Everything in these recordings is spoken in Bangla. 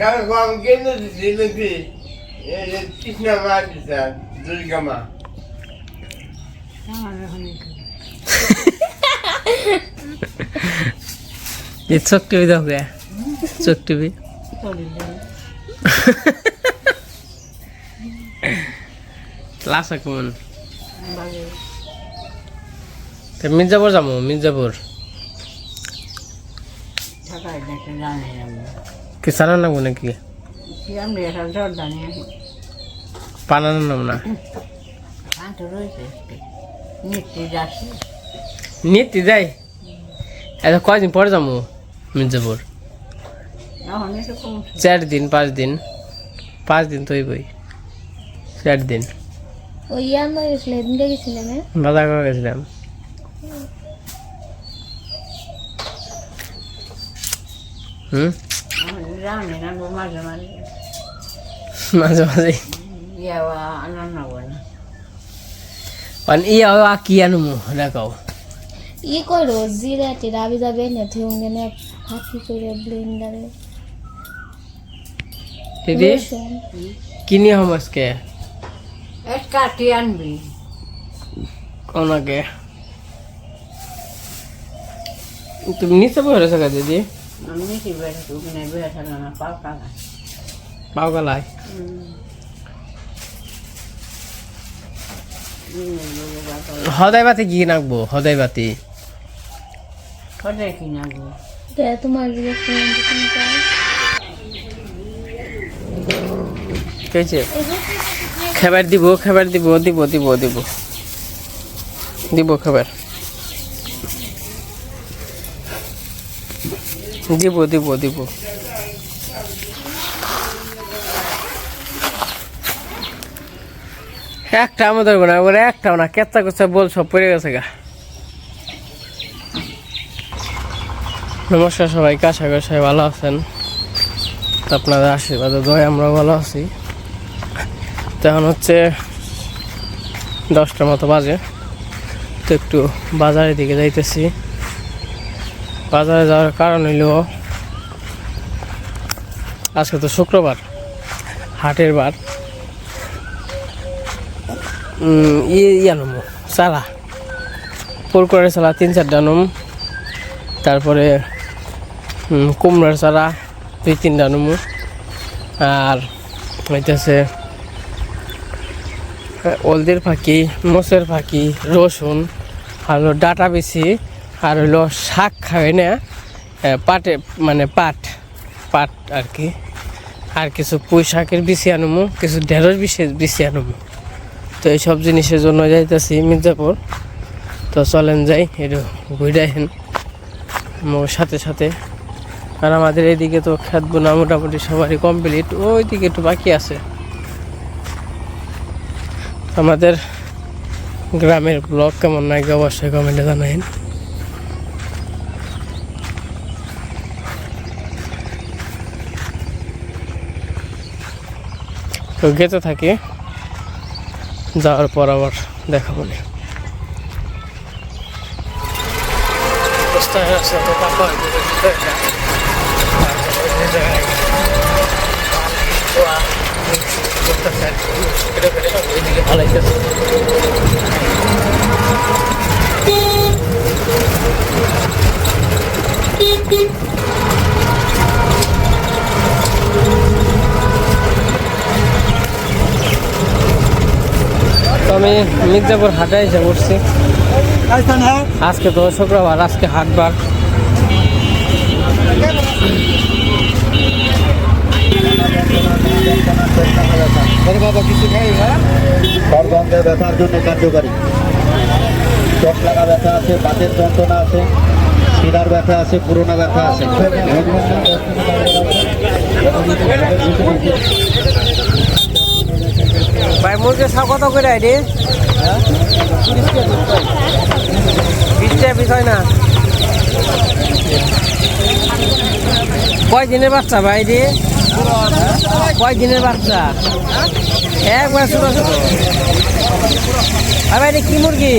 কারণ কম কেন্দ্র দিদি কৃষ্ণ মা দিতা দুর্গা মা ये चोक टीवी दो गया चोक टीवी क्लास कौन तो मिर्जापुर जामो मिर्जापुर किसान ना बोले कि पाना ना ना नीति जाए ऐसा कोई दिन पड़ जामो मिर्जापुर 4 दिन 5 दिन तो ही भाई 4 दिन ও ইয়ার মা গেছিল এদিনকে গেছিলেন না বাজার করে গেছিলাম জানি না মাঝে মাঝে মাঝে মাঝে ইয়াওয়া আনন্দ না আর ইয়া কি আনু রাখাও ই কইরো জিরা টিরা আবি যাবে না থুঙ্গে না হাতি করে ব্লেন্ডারে দিদি কিনি হম আজকে এক কাটি আনবি কোন আগে তুমি নিচে বসে থাকা দিদি আমি কি বেড়ে তুমি না বেড়ে থাকা না পাও গালাই হদাই বাতি কি নাকবো হদাই বাতি কোথায় কিনা গো তে তোমার দিকে ফোন দিতে চাই কেছে খাবার দিব দিব খাবার দিব একটা আমাদের না ওরা একটাও না কেচ্ছা কুচ্ছা বল সব পড়ে গেছে গা নমস্কার সবাইকে আশা করি সবাই ভালো আছেন আপনাদের আশীর্বাদে দয় আমরা ভালো আছি তখন হচ্ছে 10টার মতো বাজে তো একটু বাজারের দিকে যাইতেছি বাজারে যাওয়ার কারণ হইল আজকে তো শুক্রবার হাটের বার ইয়ানুমো চারা পুরকরের চারা 3-4টা নুম তারপরে কুমড়ার চারা 2-3টা নুমু আর হইতেছে হলদির ফাঁকি মোচের ফাঁকি রসুন আর ডাটা বেশি আর হইলো শাক খাবে না পাটে মানে পাট আর কি আর কিছু পুঁই শাকের বিছি আনুমু কিছু ঢেঁড়স বিছি আনুমু তো এইসব জিনিসের জন্য যাইতেছি মির্জাপুর তো চলেন যাই একটু ঘুরে আসেন সাথে সাথে আর আমাদের এইদিকে তো খেত বোনা মোটামুটি সবারই কমপ্লিট ওইদিকে একটু বাকি আছে আমাদের গ্রামের ব্লগ কেমন নাকি অবশ্যই কমেন্টে জানাইন তো গেতে থাকি যাওয়ার পর আবার দেখাবো না ভালো তো আমি মির্জাপুর হাটে এসে পড়ছি আজকে তো শুক্রবার আজকে হাটবার সর্বাঙ্গে ব্যথার জন্য কার্যকারী চোখ লাগা ব্যথা আছে বাতের যন্ত্রণা আছে শিরার ব্যথা আছে পুরোনো ব্যথা আছে ভাই মুরগি সব কত করে আইডি 20 টাকা পিস হয় না কয় দিনের বাচ্চা ভাই রে কয় দিনের বাচ্চা একবার ছোট ছোট আর ভাই কি মুরগি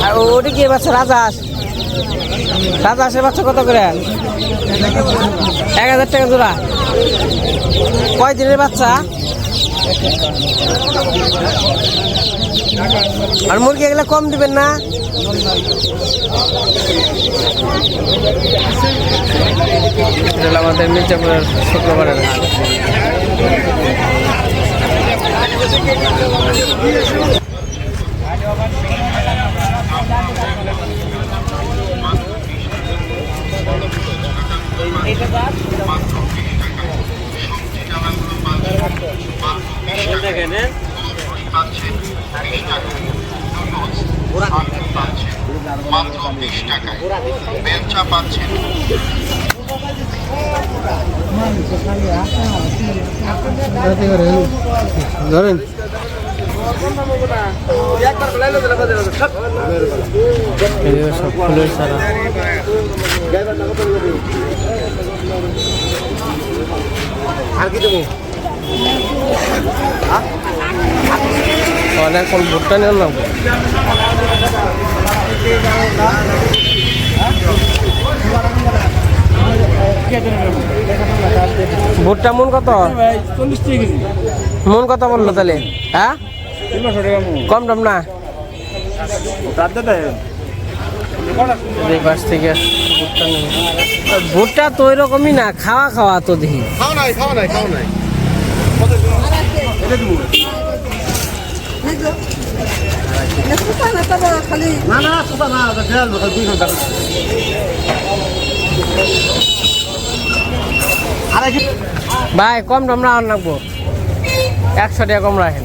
আর ওটা কি বাচ্চা রাজাস রাজহাঁসের বাচ্চা কত করে? 1000 টাকা জোড়া। কয় দিনের বাচ্চা? আর মুরগি এগুলো কম দিবেন না? আমাদের মির্জাপুরের শুক্রবারের হাট। মাত্র 20 টাকায় বেলচা পাচ্ছেন। ধরেন সব ফুলের সারা। আর কি দেবো? অনেক কোন ভুট্টা নিয়ে নাম ভুট্টা মন কত? 40 টাকা কেজি। মন কত বললো তাহলে? হ্যাঁ 300 টাকা মন। কম দাম না? এই পাশ থেকে ভুট্টা নেব। ভুট্টা তো ওই রকমই না, খাওয়া খাওয়া তো দেখি। খাও নাই। ভাই কম দাম না রাখবো, 100 টাকা কম রাখেন।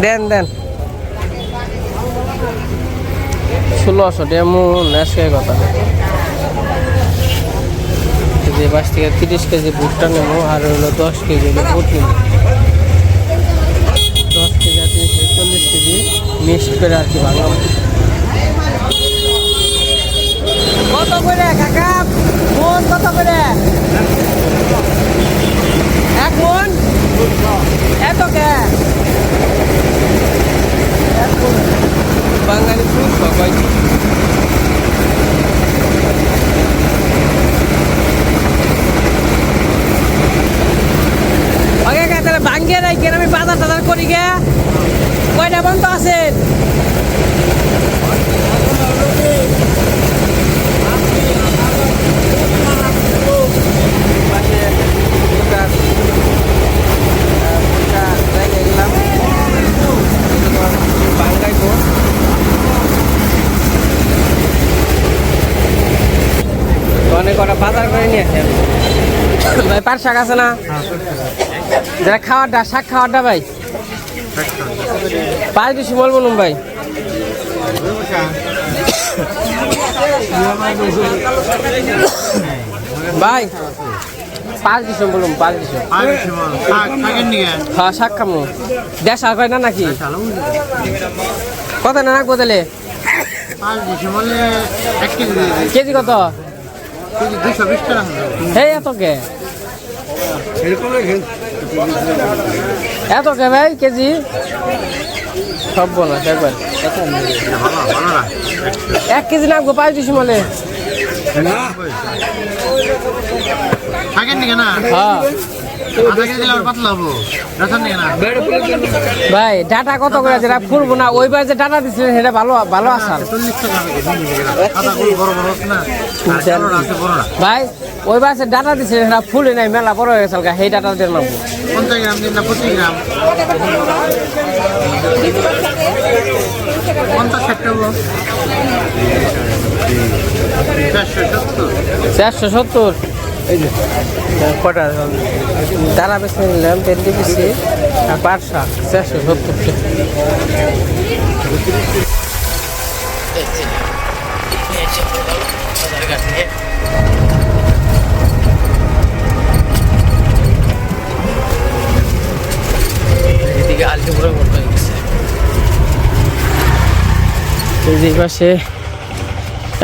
দেন 1600 টাকা মন। আজকে কথা যে বাস থেকে 30 কেজি ভুট্টা নেবো, আর হলো 10 কেজি বুট নেবো। 10 কেজি আর 40 কেজি মিক্সড করে আর কি ভাঙাবো। কত করে কাকা মন? কত করে 1 মন? এত কে বাঙালি ফুল সবাই। তাহলে ভাঙ্গে নাই কেন? আমি বাজার টাজার করি গে। কয়টা বন্ধ আছেন? অনেক কটা বাজার করে নিয়ে আসেন ভাই। পাট শাক আছে না? যারা খাওয়ারটা শাক খাওয়ারটা ভাই 5 ডিসেম্বর বলুন ভাই। ভাই 5 ডিসেম্বর বলুন, 5 ডিসেম্বর। হ্যাঁ শাক খামো। দেশ আর হয় না নাকি? কত না রাখবো তাহলে? কেজি কত? 220 টাকা। এই এত কে? এত কে ভাই কেজি? সব বলা একবার 1 কেজি লাগবো 5 ডিসেম্বরে। হ্যাঁ ভাই ডাটা কত করে? যেটা ফুলবো না ওইবার যে ডাটা দিচ্ছিলেন সেটা ভালো ভালো আসার ভাই। ওইবার যে ডাটা দিচ্ছিলেন সেটা ফুলে নাই, মেলা বড় হয়ে গেছে, সেই ডাটা দিয়ে মারবো। 50 গ্রাম দিন না 25 গ্রাম? 470। কটা ডালা বেছে নিলাম, ভেন্ডি বেশি আর পাট শাক 470। এদিকে আলটিপুরে ভর্তি হয়ে গেছে। এই পাশে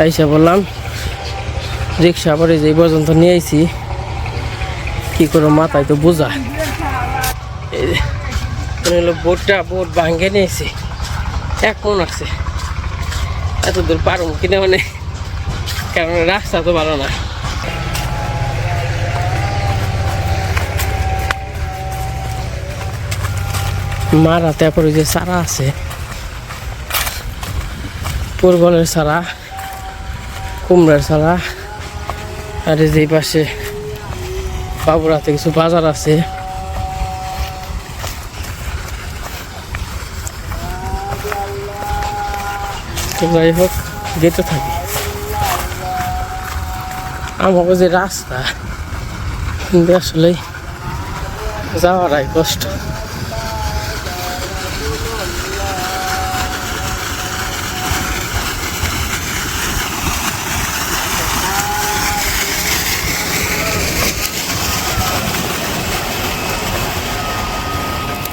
আইসা বললাম রিক্সা পরে যে পর্যন্ত নিয়ে আইছি, কি করে মাথায় তো বোঝা। হলো বোটটা বোট ভাঙ্গে নিয়েছি, 1 মন আছে। এত দূর পারবো কিনা মানে, কারণ রাস্তা তো ভালো না। মারা তারপরে যে চারা আছে, পূর্বলের চারা, কুমড়ার চারা, আর এই যে পাশে বাবুরাতে কিছু বাজার আছে। যাই হোক যেতে থাকি। আমাকে যে রাস্তা কিন্তু আসলে যাওয়াটাই কষ্ট।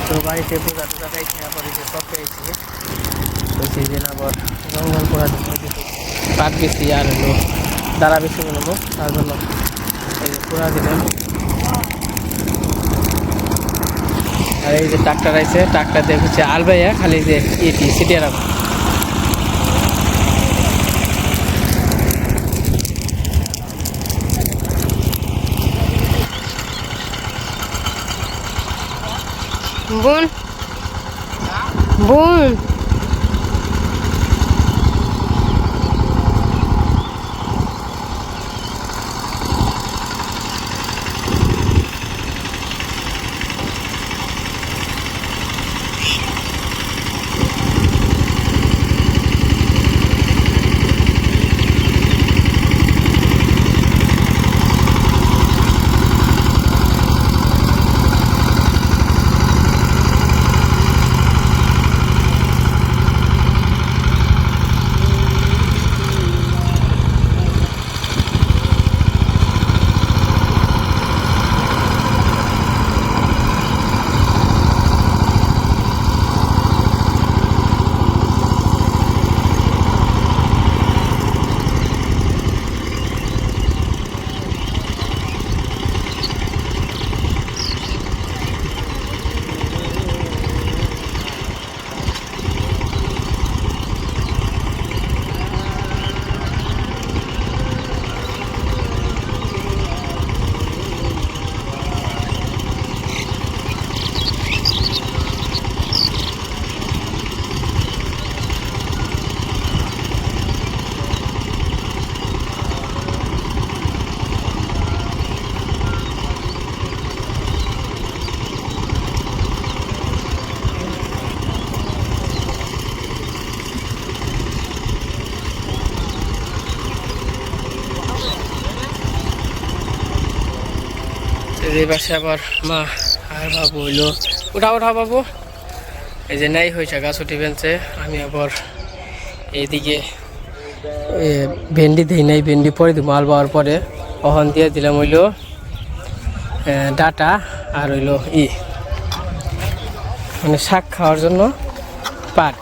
তো বাড়িতে পূজা টুজা খাইছি, আবার এই যে সব খাইছি, বলছি যে আবার জঙ্গল করা পাট বেশি আর হলো দাঁড়া বেশি বলবো, তার জন্য এই যে পুরা দিলাম। আর এই যে ট্রাক্টর আছে, ট্রাক্টর দিয়ে হচ্ছে আলবাইয়া খালি যে এটি সিটিয়ে রাখবো। বোন বোন এই পাশে আবার মা আর বাবু হইলো, উঠা উঠা বাবু, এই যে নাই হয়েছে গাছ উঠি বেঞ্চে। আমি আবার এইদিকে ভেন্ডি দিই নাই, ভেন্ডি পরে দিব মাল পাওয়ার পরে। ওখান দিয়ে দিলাম হইলো ডাটা আর হইলো মানে শাক খাওয়ার জন্য পাট।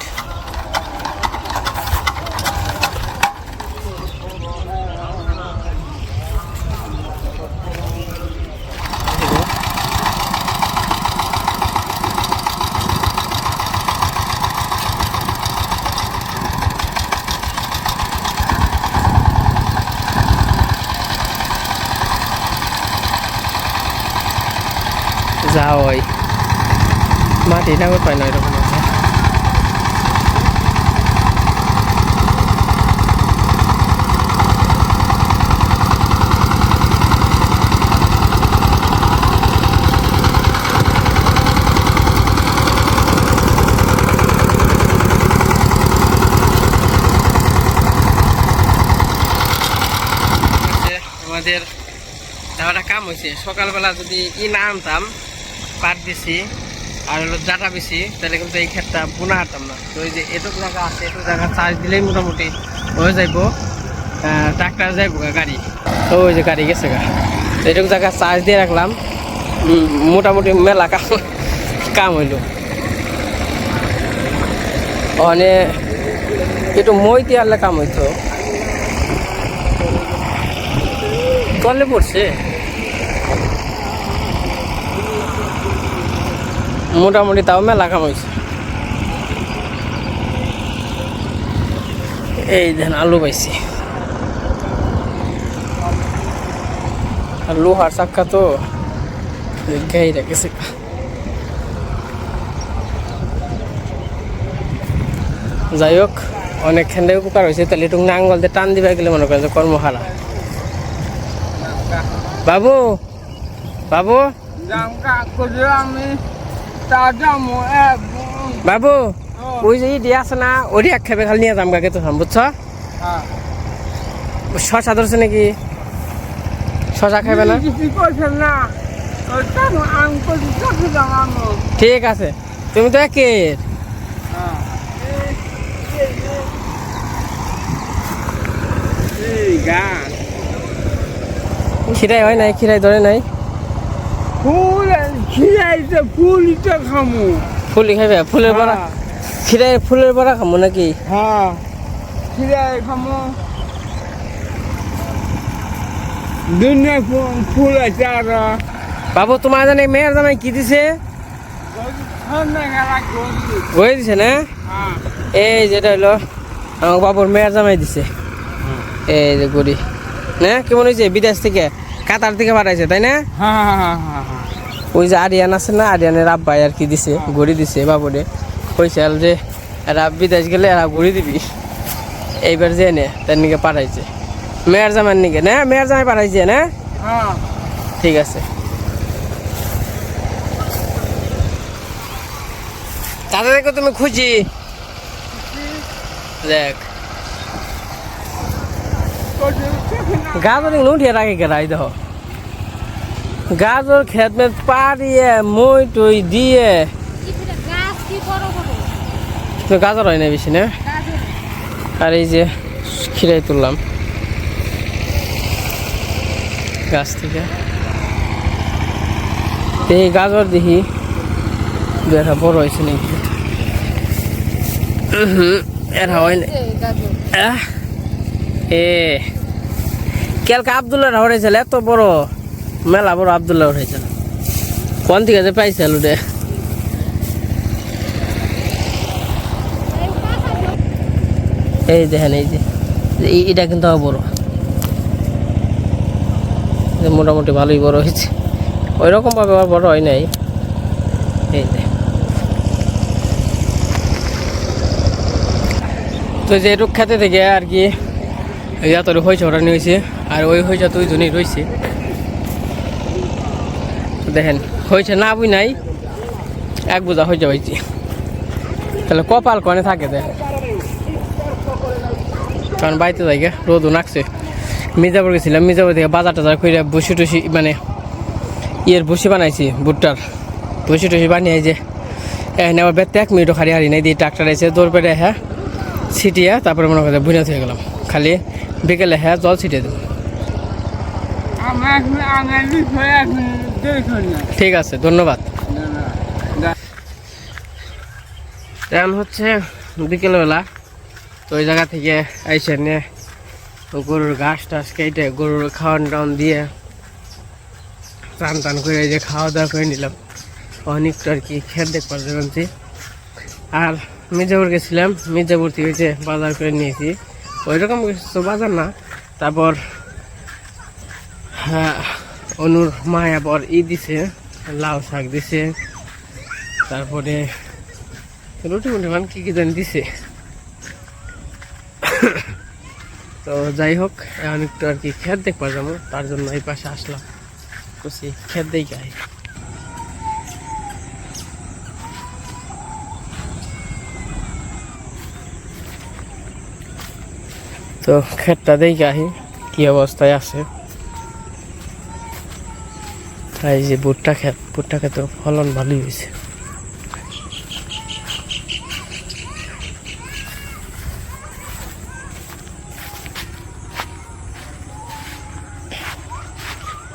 যাও ওই মাটি না পাই না এরকম আছে। আমাদের যাওয়াটা কাম হয়েছে। সকালবেলা যদি না আনতাম পাট বেশি আর হলো ডাটা বেশি, তাহলে কিন্তু এই ক্ষেতটা বোনা হারতাম না। তো এই যে এটুকু জায়গা আছে, এটুকু জায়গা চার্জ দিলেই মোটামুটি হয়ে যাইব। ট্রাক্টর যাইব গাড়ি, তো ওই যে গাড়ি গেছে গা। তো এটুকু জায়গা চার্জ দিয়ে রাখলাম, মোটামুটি মেলা কাম হইল। ওখানে একটু মই দিয়ে আনলে কাম হইতো। তলে পড়ছে মোটামুটি, তাও মেলা কাম হয়েছে। এই দেখেন আলু পাইছি, আর লোহার চাক্কা তো গাই রেখেছে। যাই হোক, অনেক খেন্দে উপকার হয়েছে। তাহলে একটু নাঙ্গল দিয়ে টান দিবা গেলে মনে করেন যে কর্মহারা। বাবু বাবু বাবু, ওই যে ইডি আছে না, ওই এক খেবে খালি নিয়ে যাম গাকে তো বুঝছ। শশা ধরছে নাকি? শশা খাবে না? ঠিক আছে, তুমি তো একের। খিরাই হয় নাই, খিরাই ধরে নাই। ফুলি খাইবে? ফুলের বড়া? খিরাই ফুলের বড়া খামো নাকি? ফুল আছে আর বাবু, তোমার জানে মেয়ের জামাই কি দিছে? গড়ি দিছে না? এই যেটা হলো আমার বাবুর মেয়ের জামাই দিছে, এই যে গড়ি না। কেমন হয়েছে? বিদেশ থেকে, কাতার থেকে পাঠাইছে তাই না? ওই যে আরিয়ান আছে না, আরিয়ানের আব্বাই আর কি দিছে, গড়ি দিছে বাবুরে। কইছে যে এরা বিদেশ গেলে এরা গড়ি দিবি, এইবার যে নে তার নিকে পাঠাইছে মেয়ের জামাইয়ের নিকে না। মেয়ের জামাই পাঠাইছে না? ঠিক আছে। তাদের দেখো তুমি খুঁজি দেখ, গাজর উঠিয়ে রাখে গেলাই দেখো। গাজর খেত মে পাড়িয়ে মই টই দিয়ে গাজর হয় না বেশি না। আর এই যে খিরাই তুললাম গাছ থেকে, এই গাজর দেখি দেখা বড় হয়েছে নাকি। এর হয় না এ কালকে আবদুল্লাহ উঠেছিল, এত বড় মেলা বড় আবদুল্লাহ উঠেছিল। কোন থেকে যে পাইছে আলুটা? এই দেখেন, এই যে এটা কিন্তু বড়, মোটামুটি ভালোই বড় হয়েছে, ওই রকম ভাবে বড় হয় নাই। এই যে তো যে রুখ খেতে থেকে আর কি তোর হয়েছে ওটা নিয়েছে, আর ওই হয়েছে তুই জনই রয়েছে। দেখেন হয়েছে না বুঝ নাই, এক বোঝা হয়ে যাইছি। তাহলে কপাল কনে থাকে দেখেন, কারণ বাড়িতে যাই গে রোদও নাকছে। মির্জাপুর গেছিলাম, মির্জাপুর থেকে বাজার টাজার করে বসি টসি মানে ইয়ের বসি বানাইছি, ভুট্টার বসি টসি বানিয়ে যে এখানে আবার বেতে 1 মিনিটও খালি হারি নাই দিয়ে ট্রাক্টর এসে দৌড় পেরে হ্যাঁ ছিটিয়ে তারপরে মনে করে বুঝে থেকে গেলাম। খালি বিকেলে হ্যাঁ জল ছিটিয়ে দেবো। ঠিক আছে, ধন্যবাদ। এখন হচ্ছে বিকেলবেলা, তো ওই জায়গা থেকে আইসে নিয়ে গরুর ঘাস টাস কেটে গরুর খাওয়ান টাওয়ান দিয়ে টান টান করে এই যে খাওয়া দাওয়া করে নিলাম। অনেকটা আর কি খেত দেখবার যাচ্ছি। আর মির্জাপুর গেছিলাম, মির্জাপুর থেকে যে বাজার করে নিয়েছি, ওই রকম কিছু বাজার না। তারপর হ্যাঁ অনুর মায় আবার দিছে, লাউ শাক দিছে, তারপরে রুটি মুটি মান কি জানি দিছে। তো যাই হোক, এখন একটু আর কি খেত দেখবা যাবো, তার জন্য এই পাশে আসলাম। খুশি খেত দেখে আই। তো ক্ষেতটা দেখে আহি কি অবস্থায় আছে। এই যে ভুট্টা ক্ষেতের ফলন ভালোই হয়েছে।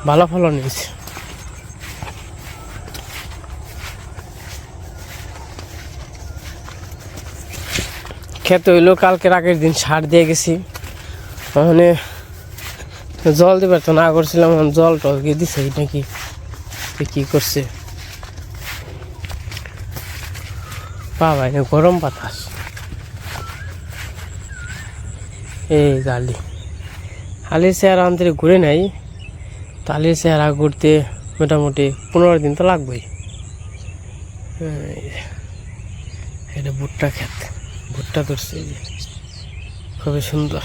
ভালো ফলন হয়েছে। খেতে হইলো কালকের আগের দিন সার দিয়ে গেছি, মানে জল দিবার তো না করছিলাম, জল টল গিয়ে দিছে নাকি কি করছে পাবাই না, গরম বাতাস। এই গালি আলির চেহারা অন্তরে ঘুরে নাই, তো আলির চেহারা ঘুরতে মোটামুটি 15 দিন তো লাগবেই। এটা ভুট্টা ক্ষেত, ভুট্টা ধরছে, এই যে খুবই সুন্দর।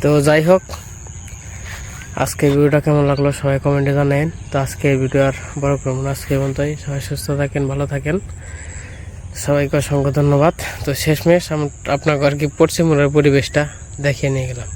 তো যাই হোক, আজকের ভিডিওটা কেমন লাগলো সবাই কমেন্টে জানাবেন। তো আজকের ভিডিও আর বড় করবো না, আজকে পর্যন্তই। সবাই সুস্থ থাকেন, ভালো থাকেন, সবাইকে অসংখ্য ধন্যবাদ। তো শেষমেশ আপনার আর কি পশ্চিমবঙ্গের পরিবেশটা দেখিয়ে নিয়ে গেলাম।